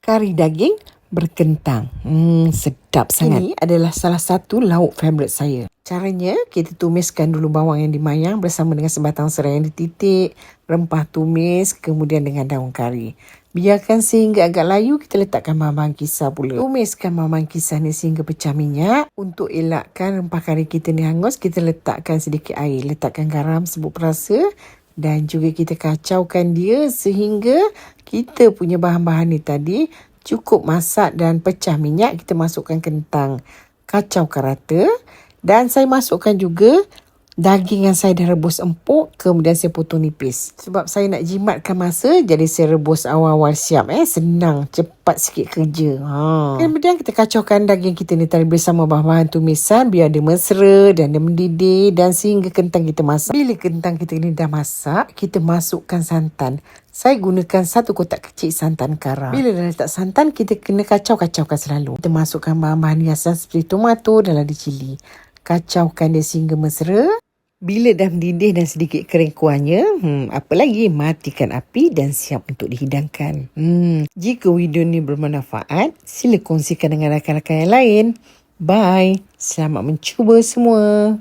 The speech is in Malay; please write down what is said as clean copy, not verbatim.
Kari daging berkentang. Sedap sangat. Ini adalah salah satu lauk favourite saya. Caranya, kita tumiskan dulu bawang yang dimayang bersama dengan sebatang serai yang dititik, rempah tumis, kemudian dengan daun kari. Biarkan sehingga agak layu, kita letakkan bahan-bahan kisar pula. Tumiskan bahan-bahan kisar ni sehingga pecah minyak. Untuk elakkan rempah kari kita ni hangus, kita letakkan sedikit air. Letakkan garam sebut perasa dan juga kita kacaukan dia sehingga kita punya bahan-bahan ni tadi cukup masak dan pecah minyak. Kita masukkan kentang, kacaukan rata, dan saya masukkan juga daging yang saya dah rebus empuk, kemudian saya potong nipis. Sebab saya nak jimatkan masa, jadi saya rebus awal-awal siap. Senang, cepat sikit kerja. Kemudian kita kacaukan daging kita ni tadi bersama bahan-bahan tumisan biar dia mesra dan dia mendidih dan sehingga kentang kita masak. Bila kentang kita ni dah masak, kita masukkan santan. Saya gunakan 1 kotak kecil santan kara. Bila dah letak santan, kita kena kacau-kacaukan selalu. Kita masukkan bahan-bahan hiasan seperti tomato dan lada cili. Kacaukan dia sehingga mesra. Bila dah mendidih dan sedikit kering kuahnya, apa lagi? Matikan api dan siap untuk dihidangkan. Jika video ni bermanfaat, sila kongsikan dengan rakan-rakan yang lain. Bye. Selamat mencuba semua.